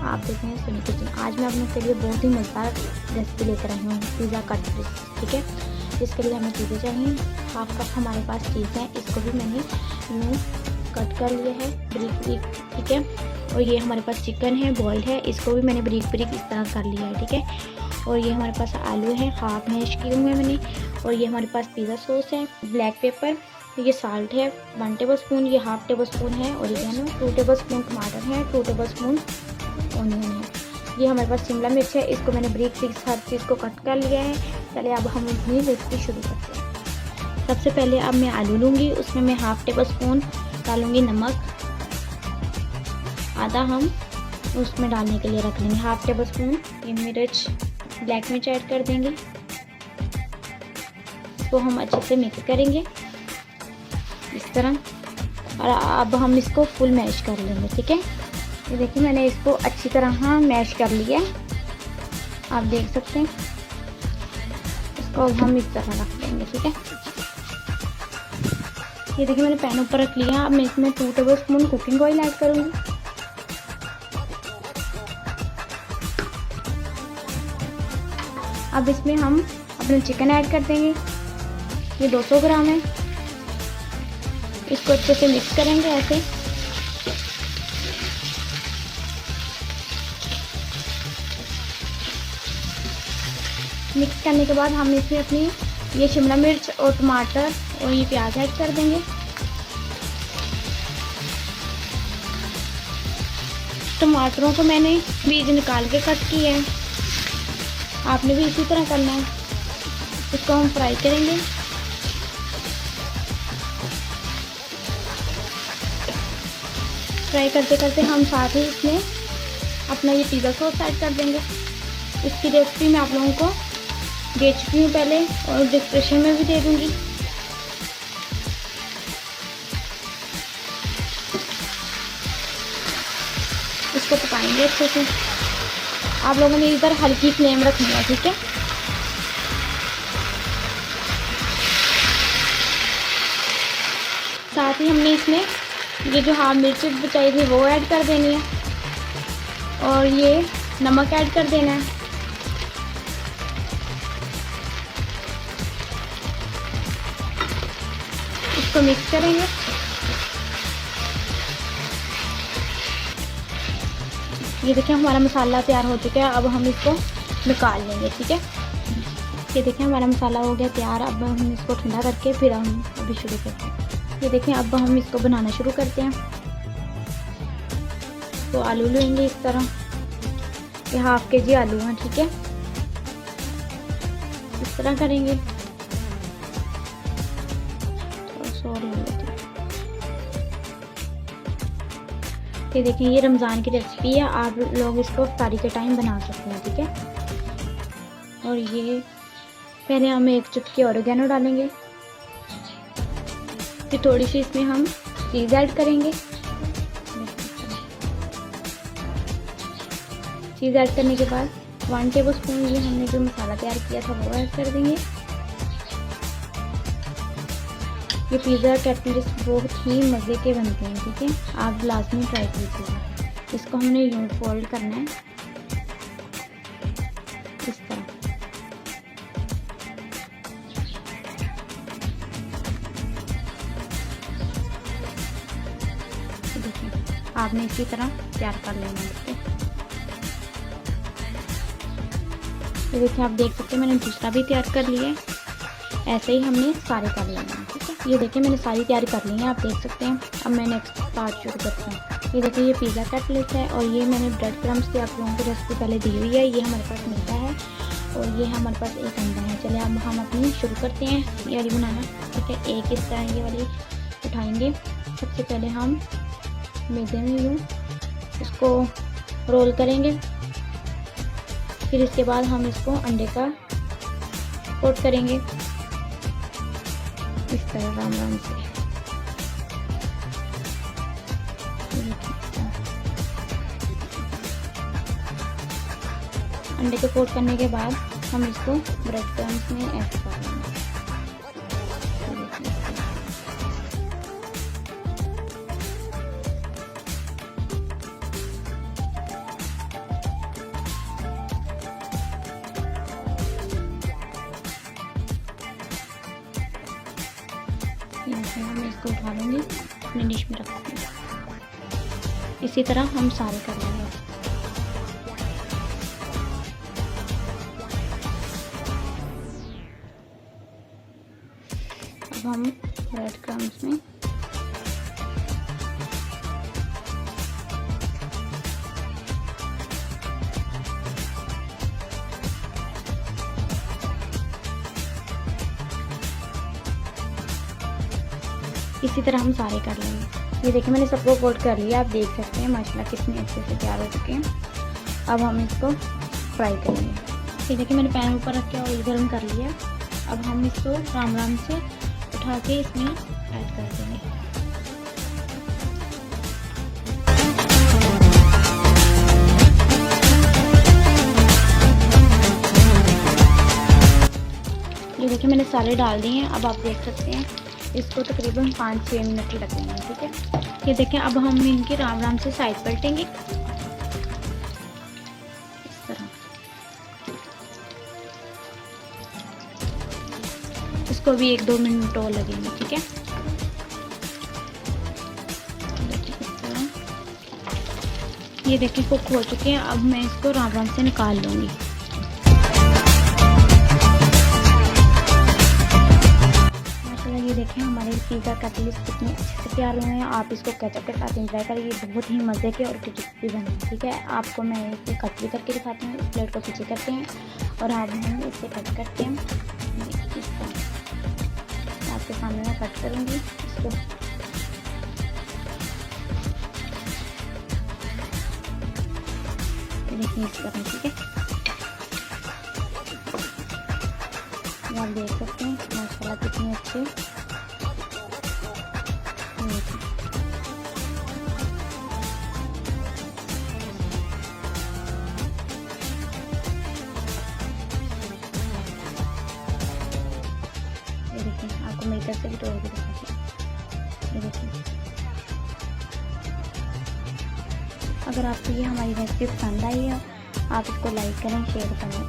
आप देख रहे हैं सोनी किचन। आज मैं अपने लिए बहुत ही मज़ेदार रेसिपी लेकर आई हूँ, पिज़्ज़ा कट डिश। ठीक है, इसके लिए हमें चीज़ें चाहिए। हाफ कप हमारे पास चीज़ है, इसको भी मैंने यूँ कट कर लिया है ब्रिक ब्रिक। ठीक है, और ये हमारे पास चिकन है बॉइल्ड है, इसको भी मैंने ब्रिक ब्रिक इस तरह कर लिया है। ठीक है, और ये हमारे पास आलू है हाफ मैश किए हुए हैं मैंने, और ये हमारे पास पिज़्ज़ा सॉस है, ब्लैक पेपर, ये साल्ट है 1 टेबल स्पून, ये हाफ टेबल स्पून है ओरिगेनो, 2 टेबल स्पून टमाटर है, 2 टेबल स्पून ऑनियन है, ये हमारे पास शिमला मिर्च है, इसको मैंने ब्रिक ब्रिक हर चीज़ को कट कर लिया है। चलिए अब हम अपनी रेसिपी शुरू करते हैं। सबसे पहले अब मैं आलू लूँगी, उसमें मैं हाफ टेबल स्पून डालूँगी नमक, आधा हम उसमें डालने के लिए रख लेंगे, हाफ टेबल स्पून ये मिर्च ब्लैक मिर्च ऐड कर देंगे, इसको हम अच्छे से मिक्स करेंगे इस तरह, और अब हम इसको फुल मैश कर लेंगे। ठीक है, ये देखिए मैंने इसको अच्छी तरह मैश कर लिया है, आप देख सकते हैं। इसको अब हम इस तरह रख देंगे। ठीक है, ये देखिए मैंने पैन ऊपर रख लिया। अब मैं इसमें 2 table spoon cooking oil add करूँगी, अब इसमें हम अपना चिकन ऐड कर देंगे, ये 200 ग्राम है, इसको अच्छे से मिक्स करेंगे ऐसे। मिक्स करने के बाद हम इसमें अपनी ये शिमला मिर्च और टमाटर और ये प्याज ऐड कर देंगे। टमाटरों को मैंने बीज निकाल के कट किए हैं, आपने भी इसी तरह करना है। इसको हम फ्राई करेंगे। फ्राई करते करते हम साथ ही इसमें अपना ये पिज़्ज़ा सॉस ऐड कर देंगे। इसकी रेसिपी मैं आप लोगों को दे चुकी हूँ पहले और डिस्क्रिप्शन में भी दे दूँगी। इसको पकाएंगे अच्छे से, आप लोगों ने इधर हल्की फ्लेम रखनी है। ठीक है, साथ ही हमने इसमें ये जो हाफ मिर्च बचाई थी वो ऐड कर देनी है, और ये नमक ऐड कर देना है। इसको मिक्स करेंगे। ये देखिए हमारा मसाला तैयार हो चुका है, अब हम इसको निकाल लेंगे। ठीक है, ये देखिए हमारा मसाला हो गया तैयार। अब हम इसको ठंडा करके फिर हम अभी शुरू करते हैं। ये देखें अब हम इसको बनाना शुरू करते हैं। तो आलू लेंगे इस तरह, ये हाफ के जी आलू हैं। ठीक है, इस तरह करेंगे। ये देखिए ये रमज़ान की रेसिपी है, आप लोग इसको इफ्तारी के टाइम बना सकते हैं। ठीक है, और ये पहले हम 1 चुटकी ओरिगेनो डालेंगे, फिर थोड़ी सी इसमें हम चीज़ ऐड करेंगे। चीज़ ऐड करने के बाद 1 टेबल स्पून ये हमने जो मसाला तैयार किया था वो ऐड कर देंगे। ये पिज़्ज़ा कट डिश बहुत ही मज़े के बनते हैं। ठीक है, आप लाजमी ट्राई कीजिएगा। इसको हमने यूं फोल्ड करना है इस तरह। आपने इसी तरह तैयार कर लेना है। ये देखिए आप देख सकते हैं मैंने दूसरा भी तैयार कर लिया है, ऐसे ही हमने सारे कर लेना है। ठीक है, ये देखिए मैंने सारी तैयारी कर ली है, आप देख सकते हैं। अब मैं नेक्स्ट पार्ट शुरू करती हूँ। ये देखिए ये पिज़्ज़ा कटलेट है, और ये मैंने ब्रेड क्रम्स की आप लोगों को रेसिपी पहले दी हुई है, ये हमारे पास मिलता है, और ये हमारे पास एक अंडा है। चलिए अब हम अपनी शुरू करते हैं ये वाली बनाना। ठीक है, एक इस तरह ये वाली उठाएंगे। सबसे पहले हम मैदे में यूँ इसको रोल करेंगे, फिर इसके बाद हम इसको अंडे का कोट करेंगे इस तरह राम राम से। अंडे को कोट करने के बाद हम इसको ब्रेड क्रम्स में ऐड कर देंगे। मैं इसको उठा लूँगी, अपनी डिश में रख दूँगी। इसी तरह हम सारे कर लेंगे। अब हम ब्रेड क्रम्स में इसी तरह हम सारे कर लेंगे। ये देखिए मैंने सबको कोट कर लिया, आप देख सकते हैं माशाल्लाह कितने अच्छे से तैयार हो चुके हैं। अब हम इसको फ्राई करेंगे। ये देखिए मैंने पैन ऊपर रख के ऑयल गर्म कर लिया। अब हम इसको राम राम से उठा के इसमें ऐड कर देंगे। ये देखिए मैंने सारे डाल दिए हैं। अब आप देख सकते हैं इसको तकरीबन 5-6 मिनट लगेंगे। ठीक है, ये देखें अब हम इनके राम राम से साइड पलटेंगे इस तरह। इसको भी 1-2 मिनट और लगेंगे। ठीक है, इस तरह ये देखें कुक हो चुके हैं। अब मैं इसको राम राम से निकाल लूँगी। ये देखें हमारे पिज़्ज़ा कटलेट्स कितने अच्छे से तैयार हुए हैं। आप इसको केचप के साथ एंजॉय करें, ये बहुत ही मज़े के और क्रिस्पी बने। ठीक है, आपको मैं इसे कट भी करके दिखाती हूँ। इस प्लेट को पीछे करते हैं और अब हम इसे कट करते हैं। देखिए इस तरह आपके सामने मैं कट करूँगी इसको। देखिए इस तरह। ठीक है, आप देख सकते हैं माशाल्लाह कितने अच्छे। ये देखिए आपको मैं इधर से भी तोड़ के दिखाती हूँ। ये देखिए, अगर आपको ये हमारी रेसिपी पसंद आई है आप इसको लाइक करें, शेयर करें।